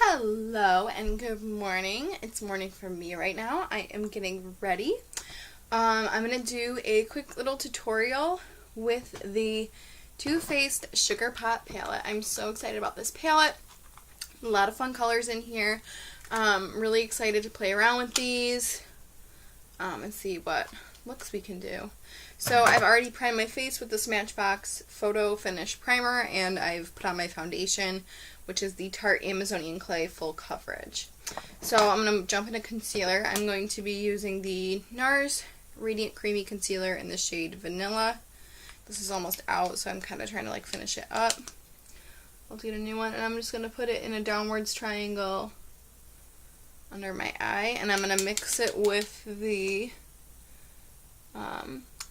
Hello and good morning. It's morning for me right now. I am getting ready. I'm going to do a quick little tutorial with the Too Faced Sugar Pop palette. I'm so excited about this palette. A lot of fun colors in here. Really excited to play around with these and see what looks we can do. So I've already primed my face with the Smashbox Photo Finish Primer, and I've put on my foundation, which is the Tarte Amazonian Clay Full Coverage. So I'm going to jump into concealer. I'm going to be using the NARS Radiant Creamy Concealer in the shade Vanilla. This is almost out, so I'm kind of trying to like finish it up. I'll get a new one, and I'm just going to put it in a downwards triangle under my eye, and I'm going to mix it with the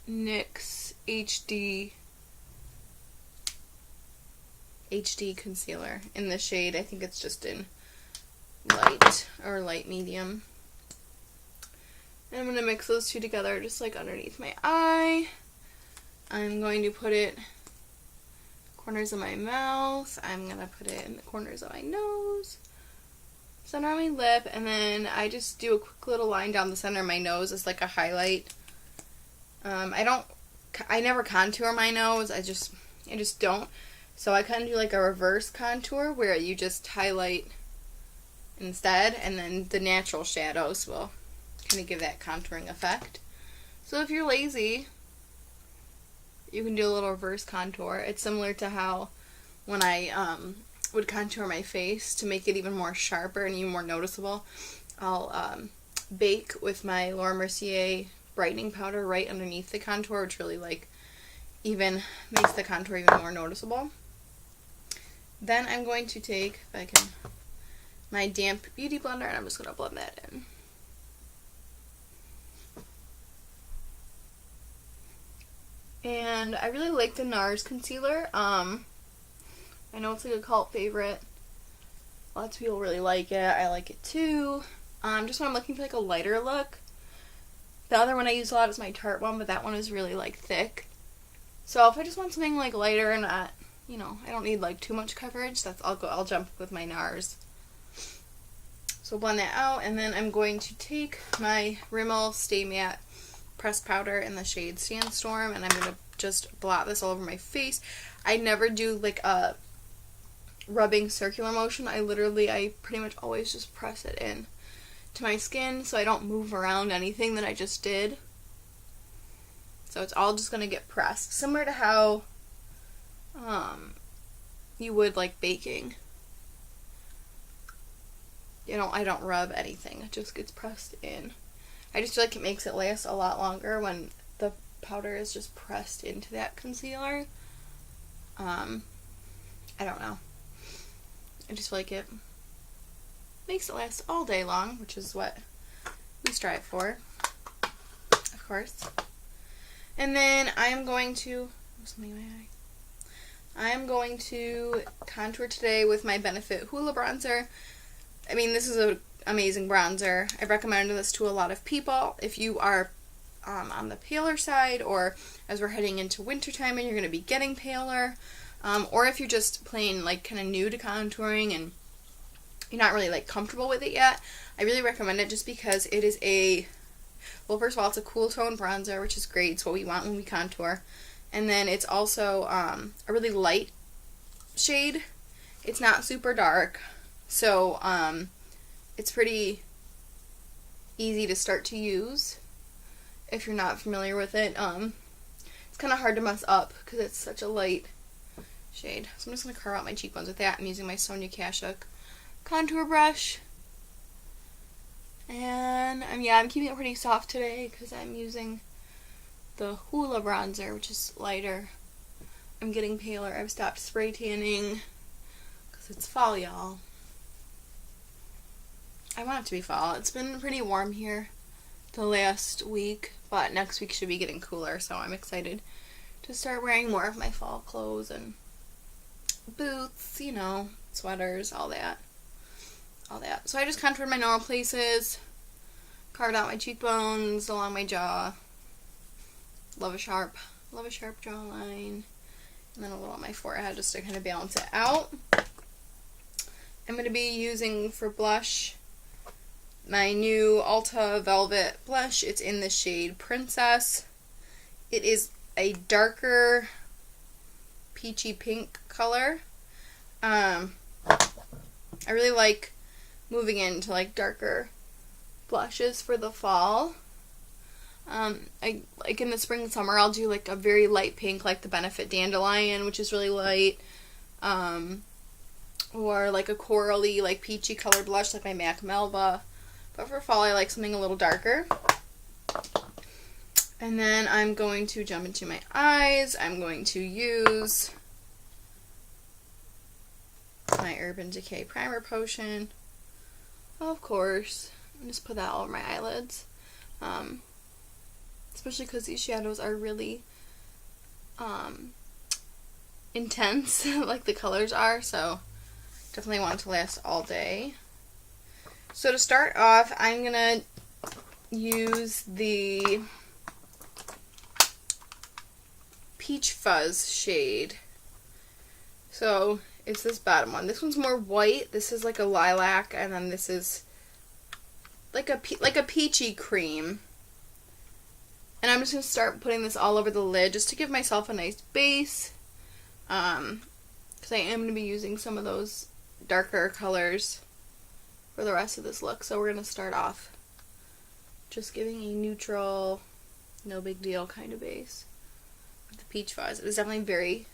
NYX HD concealer in the shade, I think it's just in light or light medium. And I'm going to mix those two together just like underneath my eye. I'm going to put it corners of my mouth. I'm going to put it in the corners of my nose, center of my lip, and then I just do a quick little line down the center of my nose as like a highlight. I never contour my nose. I just don't. So I kind of do like a reverse contour where you just highlight instead, and then the natural shadows will kind of give that contouring effect. So if you're lazy, you can do a little reverse contour. It's similar to how when I would contour my face to make it even more sharper and even more noticeable, I'll bake with my Laura Mercier brightening powder right underneath the contour, which really like even makes the contour even more noticeable. Then I'm going to take, if I can, my damp beauty blender, and I'm just going to blend that in. And I really like the NARS concealer. I know it's like a cult favorite. Lots of people really like it. I like it too. Just when I'm looking for like a lighter look. The other one I use a lot is my Tarte one, but that one is really like thick. So if I just want something like lighter and not, you know, I don't need like too much coverage, I'll jump with my NARS. So blend that out, and then I'm going to take my Rimmel Stay Matte pressed powder in the shade Sandstorm, and I'm going to just blot this all over my face. I never do like a rubbing circular motion. I pretty much always just press it in to my skin so I don't move around anything that I just did. So it's all just going to get pressed, similar to how you would like baking. I don't rub anything. It just gets pressed in. I just feel like it makes it last a lot longer when the powder is just pressed into that concealer. I don't know. I just feel like it makes it last all day long, which is what we strive for, of course. And then I am going to contour today with my Benefit Hoola bronzer. I mean, this is an amazing bronzer. I've recommended this to a lot of people. If you are on the paler side, or as we're heading into wintertime and you're going to be getting paler, or if you're just plain like kind of new to contouring and you're not really like comfortable with it yet, I really recommend it just because it is first of all, it's a cool tone bronzer, which is great. It's what we want when we contour. And then it's also a really light shade. It's not super dark. So it's pretty easy to start to use if you're not familiar with it. It's kind of hard to mess up because it's such a light shade. So I'm just going to carve out my cheekbones with that. I'm using my Sonia Kashuk contour brush. And I'm keeping it pretty soft today because I'm using the Hoola bronzer, which is lighter. I'm getting paler. I've stopped spray tanning because it's fall, y'all. I want it to be fall. It's been pretty warm here the last week, but next week should be getting cooler, so I'm excited to start wearing more of my fall clothes and boots, sweaters, all that. So I just contoured my normal places, carved out my cheekbones along my jaw. Love a sharp jawline. And then a little on my forehead just to kind of balance it out. I'm going to be using for blush my new Ulta Velvet blush. It's in the shade Princess. It is a darker peachy pink color. I really like moving into like darker blushes for the fall. I like in the spring and summer I'll do like a very light pink like the Benefit Dandelion, which is really light. Or like a corally like peachy colored blush like my MAC Melba. But for fall I like something a little darker. And then I'm going to jump into my eyes. I'm going to use my Urban Decay Primer Potion. Of course. And just put that all over my eyelids. Especially because these shadows are really intense, like the colors are. So definitely want it to last all day. So to start off, I'm going to use the Peach Fuzz shade. So it's this bottom one. This one's more white. This is like a lilac, and then this is like a peachy cream. And I'm just going to start putting this all over the lid just to give myself a nice base. Because I am going to be using some of those darker colors for the rest of this look. So we're going to start off just giving a neutral, no big deal kind of base with the Peach Fuzz. It is definitely very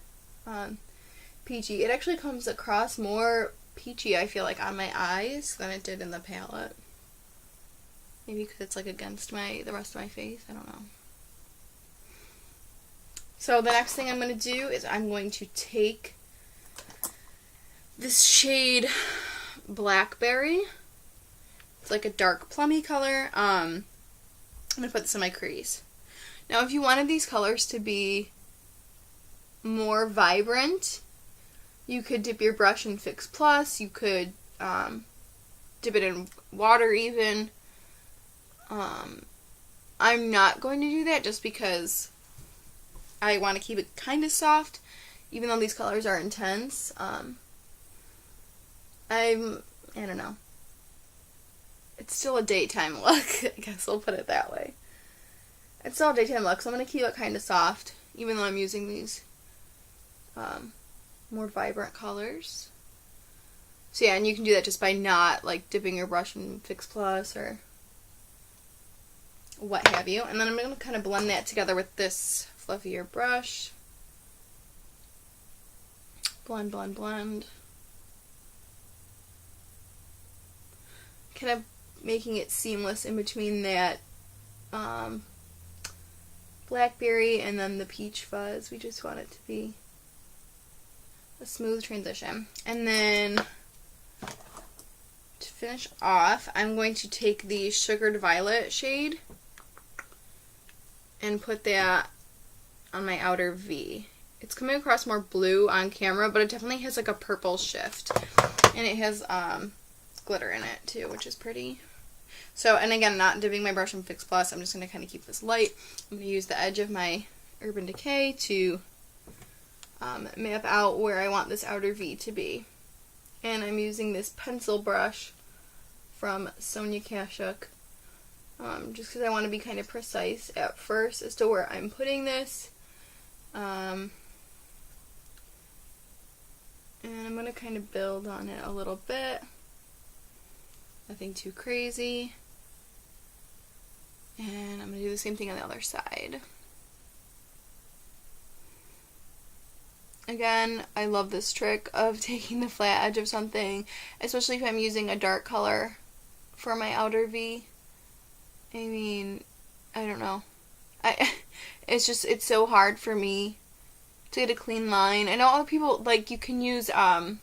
peachy. It actually comes across more peachy, I feel like, on my eyes than it did in the palette. Maybe because it's like against the rest of my face. I don't know. So the next thing I'm going to do is I'm going to take this shade Blackberry. It's like a dark plummy color. I'm going to put this in my crease. Now if you wanted these colors to be more vibrant, you could dip your brush in Fix Plus. You could dip it in water even. I'm not going to do that just because I want to keep it kind of soft, even though these colors are intense. I don't know. It's still a daytime look, I guess I'll put it that way. It's still a daytime look, so I'm going to keep it kind of soft, even though I'm using these more vibrant colors. So yeah, and you can do that just by not like dipping your brush in Fix Plus or what have you. And then I'm going to kind of blend that together with this fluffier brush. Blend, blend, blend. Kind of making it seamless in between that Blackberry and then the Peach Fuzz. We just want it to be a smooth transition. And then to finish off, I'm going to take the Sugared Violet shade and put that on my outer V. It's coming across more blue on camera, but it definitely has like a purple shift. And it has glitter in it too, which is pretty. So, and again, not dipping my brush in Fix Plus. I'm just going to kind of keep this light. I'm going to use the edge of my Urban Decay to map out where I want this outer V to be. And I'm using this pencil brush from Sonia Kashuk. Just because I want to be kind of precise at first as to where I'm putting this. And I'm going to kind of build on it a little bit. Nothing too crazy. And I'm going to do the same thing on the other side. Again, I love this trick of taking the flat edge of something, especially if I'm using a dark color for my outer V. I mean, I don't know. It's so hard for me to get a clean line. I know other people, like, you can use, like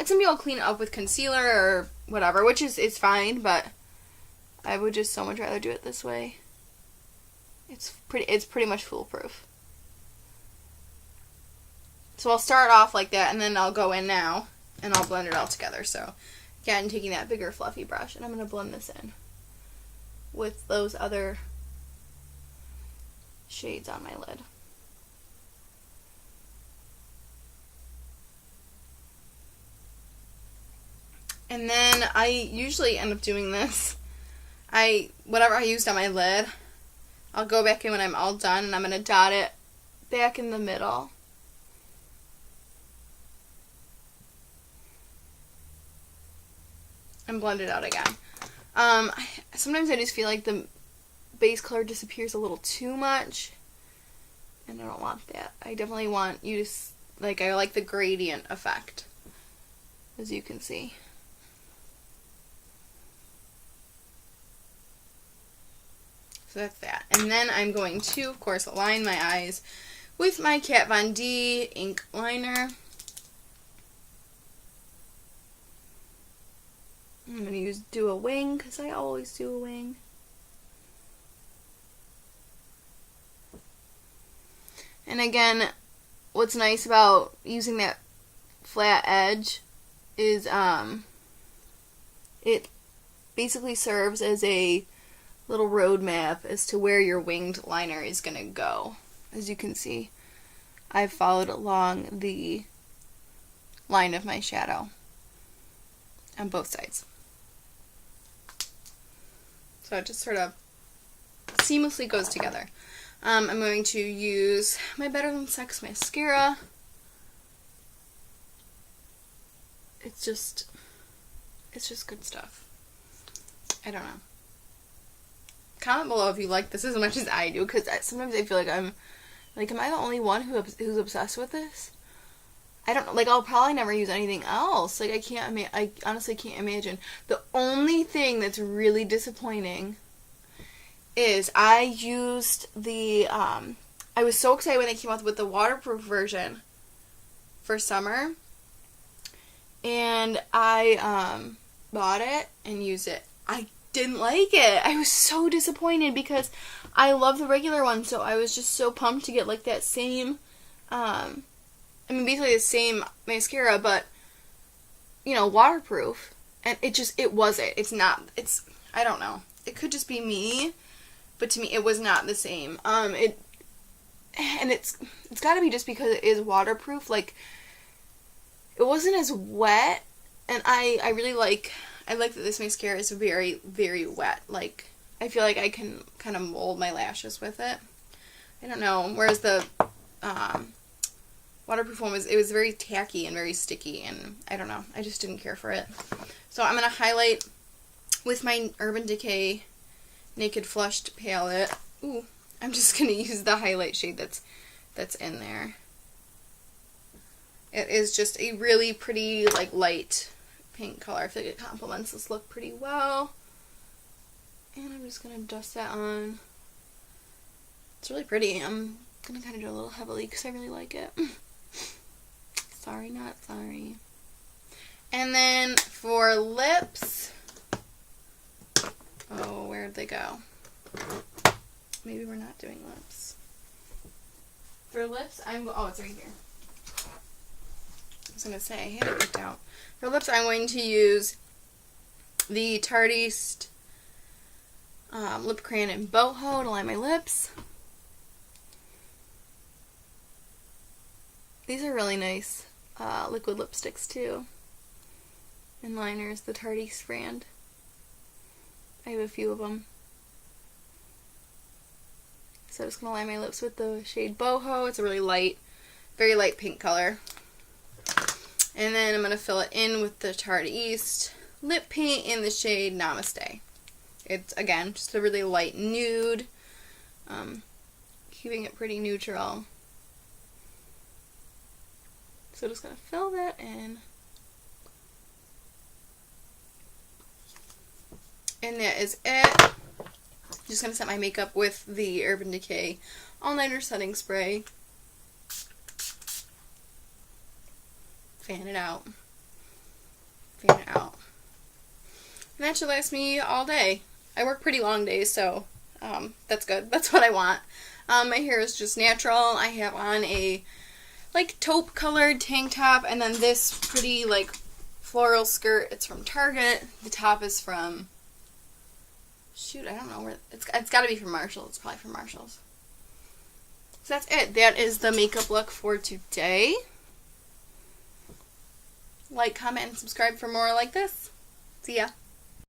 some people clean it up with concealer or whatever, which is fine, but I would just so much rather do it this way. It's pretty much foolproof. So I'll start off like that, and then I'll go in now, and I'll blend it all together. So, again, taking that bigger fluffy brush, and I'm going to blend this in with those other shades on my lid. And then I usually end up doing this. Whatever I used on my lid, I'll go back in when I'm all done, and I'm going to dot it back in the middle. And blend it out again. Sometimes I just feel like the base color disappears a little too much, and I don't want that. I definitely want you to, I like the gradient effect, as you can see. So that's that. And then I'm going to, of course, line my eyes with my Kat Von D ink liner. I'm going to do a wing, because I always do a wing. And again, what's nice about using that flat edge is it basically serves as a little roadmap as to where your winged liner is going to go. As you can see, I've followed along the line of my shadow on both sides. So it just sort of seamlessly goes together. I'm going to use my Better Than Sex mascara. It's just good stuff. I don't know. Comment below if you like this as much as I do, because sometimes I feel like am I the only one who's obsessed with this? I don't know. I'll probably never use anything else. I honestly can't imagine. The only thing that's really disappointing is I used the, I was so excited when they came out with the waterproof version for summer, and I bought it and used it. I didn't like it. I was so disappointed because I love the regular one, so I was just so pumped to get that same, basically the same mascara, but, waterproof, and it wasn't. I don't know. It could just be me, but to me, it was not the same. It's got to be just because it is waterproof. It wasn't as wet, and I really like that this mascara is very, very wet. I feel like I can kind of mold my lashes with it. I don't know. Whereas the waterproof one was very tacky and very sticky, and I don't know. I just didn't care for it. So I'm gonna highlight with my Urban Decay Naked Flushed palette. Ooh, I'm just gonna use the highlight shade that's in there. It is just a really pretty, light pink color. I feel like it complements this look pretty well. And I'm just gonna dust that on. It's really pretty. I'm gonna kind of do it a little heavily because I really like it. Sorry, not sorry. And then for lips, oh, where'd they go? Maybe we're not doing lips. For lips, oh, it's right here. I was gonna say, I had it picked out. For lips, I'm going to use the Tarteist lip crayon in boho to line my lips. These are really nice liquid lipsticks too, and liners, the Tarteist brand. I have a few of them. So I'm just going to line my lips with the shade Boho. It's a really light, very light pink color. And then I'm going to fill it in with the Tarteist lip paint in the shade Namaste. It's, again, just a really light nude, keeping it pretty neutral. So just going to fill that in. And that is it. I'm just going to set my makeup with the Urban Decay All Nighter Setting Spray. Fan it out. Fan it out. And that should last me all day. I work pretty long days, so that's good. That's what I want. My hair is just natural. I have on a taupe colored tank top, and then this pretty floral skirt. It's from Target. The top is from, shoot, I don't know where, it's got to be from Marshalls. It's probably from Marshalls. So that's it. That is the makeup look for today. Like, comment, and subscribe for more like this. See ya.